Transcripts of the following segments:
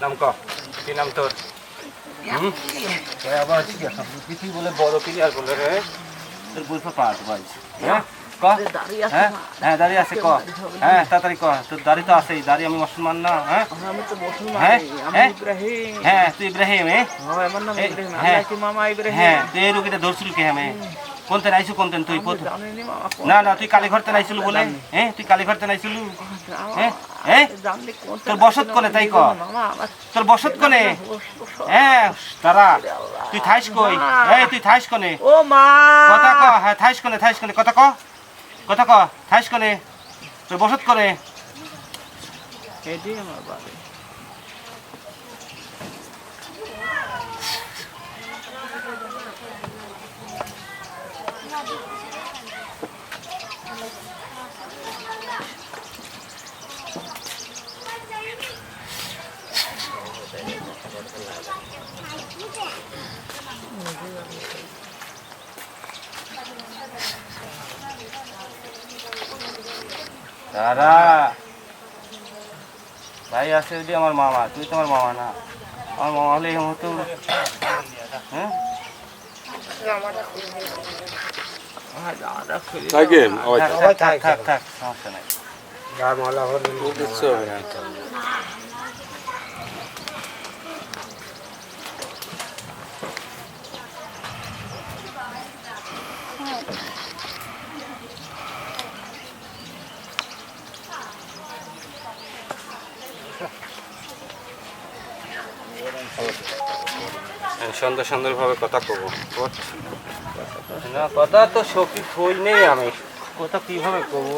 নাম ক কি নাম তোর আবার কিছু বলে বড় ক্লিয়ার বলে রে তোর বুঝতে পার ভাই হ্যাঁ ক হ্যাঁ হ্যাঁ দাঁড়িয়ে আছে ক হ্যাঁ তাড়াতাড়ি ক তোর দাড়ি তো আছেই দাড়ি আমি মুসলমান না হ্যাঁ আমি তো মুসলমান হ্যাঁ আমি ইব্রাহিম হ্যাঁ তুই ইব্রাহিম হ্যাঁ আমার নাম ইব্রাহিম আল্লাহ কি মামা ইব্রাহিম হ্যাঁ তুই এই রোগীটা ধরছিল কে হ্যাঁ কোনতে নাইছু কোনতে তুই জানিনি মামা না না তুই কালী ঘরতে নাইছিল বলে হ্যাঁ তুই কালী ঘরতে নাইছিল হ্যাঁ হ্যাঁ জানলে কোন তোর বসত কোনে তাই ক মামা আমার তোর বসত কোনে হ্যাঁ তারা তুই থাইস কই এই তুই থাইস কোনে ও মা কথা ক হ্যাঁ থাইস কোনে কথা ক থাইস কোনে তোর বসত কোনে এডি আমার বাড়ি তারা ভাই আছে যদি আমার মামা তুই তো আমার মামা না আমার মামা হলে এরকম হতো হ্যাঁ থাক সমস্যা নাই সুন্দরভাবে কথা কব না কথা তো শক্তি থই নেই আমি কথা কিভাবে কব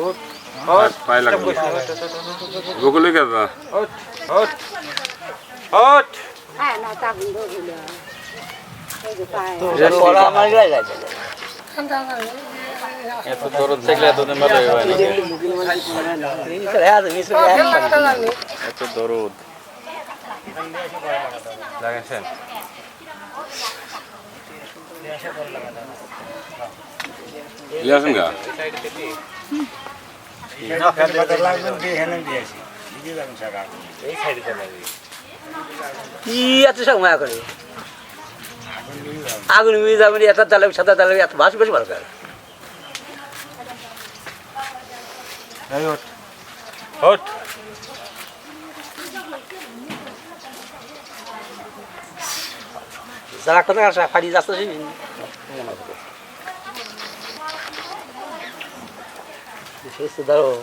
এত দরদ দেখলে এতদিন বাদে হয় না এত দরদ লাগাইছেন কি এত সময় করে আগুন নিয়ে যাবেন এত জ্বালাবি সাদা জ্বালাবি এত বাস বেশি ভালো করে যারা কথা আসা ফাড়ি যাচ্ছে ধরো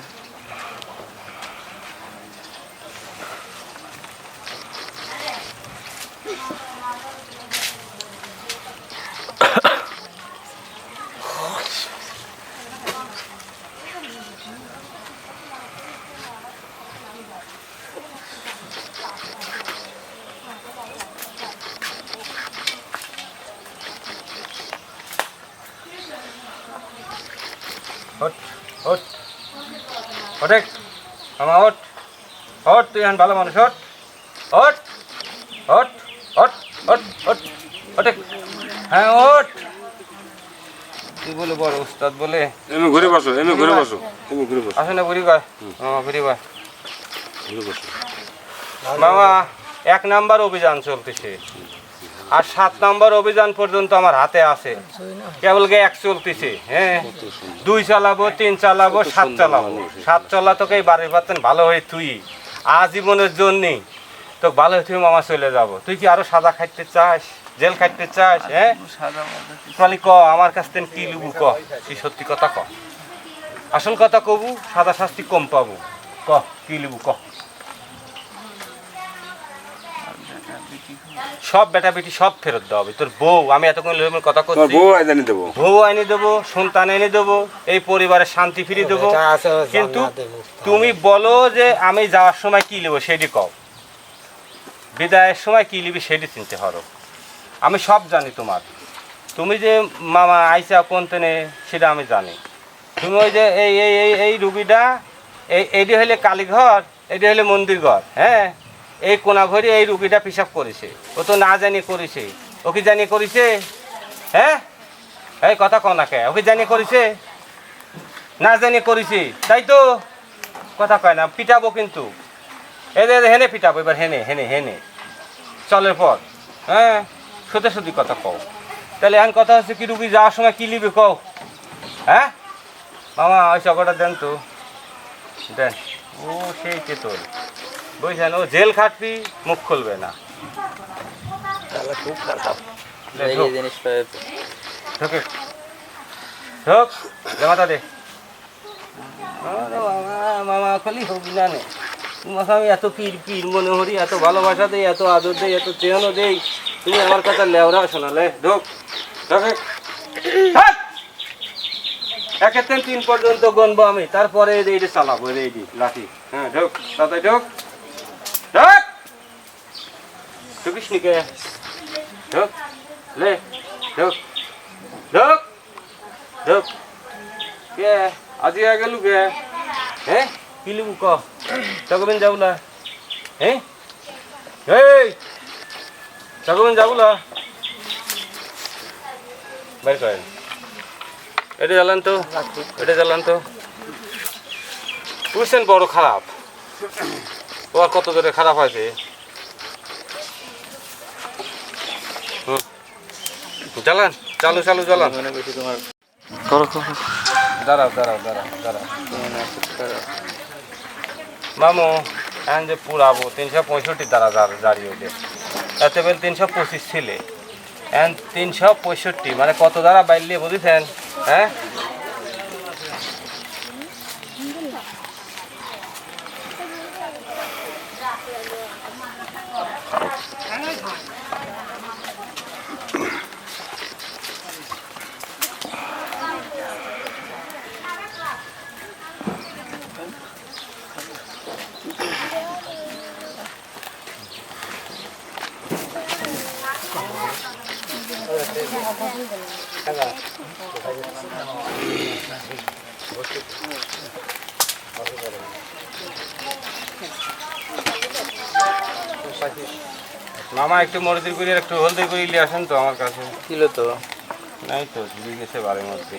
তুই এখন ভালো মানুষ হ্যাঁ তুই বলে বড় উস্তাদ বলে ঘুরে বসো আসে না ঘুরি কয় মামা 1 নাম্বার অভিযান চলতেছে আর 7 নাম্বার অভিযান পর্যন্ত আমার হাতে আছে কেবল 1 চলতেছে হ্যাঁ 2 চালাবো 3 চালাবো 7 চালাবো 7 চলা তোকে বাড়ির পাতেন ভালো হয়ে তুই আজীবনের জন্যে তো ভালো হয়ে তুই মামা চলে যাব তুই কি আরো সাদা খাইতে চাস জেল খাইতে চাস হ্যাঁ তাহলে ক আমার কাছ থেকে কি লিবু ক তুই সত্যি কথা ক আসল কথা কবু সাদা শাস্তি কম পাবো ক কি লিবু ক সব বেটা বেটি সব ফেরত দেওয়া হবে তোর বউ আমি এতক্ষণ কথা করছি বউ আইনে দেবো সন্তান এনে দেবো এই পরিবারের শান্তি ফিরিয়ে দেবো কিন্তু তুমি বলো যে আমি যাওয়ার সময় কি নেবো সেটি কও বিদায়ের সময় কি নিবি সেটি চিনতে পারো আমি সব জানি তোমার তুমি যে মামা আইসা কোনতেনে সেটা আমি জানি তুমি ওই যে এই এই এই এই রুগীটা এইটি হলে কালীঘর এটি হলে মন্দির ঘর হ্যাঁ এই কোনা ঘরে এই রুগীটা পিসাব করেছে ও তো না জানি করেছে ও কি জানি করেছে হ্যাঁ এই কথা কও না কে ও কি জানি করেছে না জানি করেছি তাই তো কথা কয় না পিটাবো কিন্তু এদের হেনে পিটাবো এবার হেনে হেনে হেনে চলের পর হ্যাঁ সত্যি সত্যি কথা কও তাহলে এখন কথা হচ্ছে কি রুগী যাওয়ার সময় কি নিবে কও হ্যাঁ মামা ওই চকটা দেন তো দেন ও সেই তেতল বুঝছেন ও জেল খাটবি মুখ খুলবে না খুব খারাপ লে, ঢোক। ঢোকে ঢোক জামাতা দে মামা খালি হবি না নে তোমাকে আমি এত পীর পীর মনে করি এত ভালোবাসা দেই এত আদর দেই এত চেহানো দেই তুমি আমার কথা লেওরা শোনালে ঢোক ঢোকে থাক। একের থেকে 3 পর্যন্ত গণবো আমি তারপরে এইটা চালাবো এইটি লাঠি হ্যাঁ ঢোক তাতে ঢোক ঢোক ঢুকিস নি কে ঢোক লে ঢোক ঢোক ঢোক কে আজি আগে লুকে হ্যাঁ কি লিবু ক চকবেন যাবুলা হ্যাঁ এই চকবেন যাবুলা বের করেন এটা জ্বালান তো এটা জ্বালান তো বুঝছেন বড় খারাপ তোমার কত জোরে খারাপ হয়েছে জ্বালান চালু চালু জ্বালান দাঁড়াও দাঁড়াও দাঁড়াও দাঁড়াও মামু এখন যে পুরাবো 365 দ্বারা দাঁড়িয়ে ওঠে এতে বেল 325 ছিলে এখন 365 মানে কত দ্বারা বাইলে বুঝেছেন হ্যাঁ মামা একটু মরিচের করে একটু হলদি করে নিয়ে আসেন তো আমার কাছে ছিল তো নাই তো দিয়ে গেছে বাড়ির মধ্যে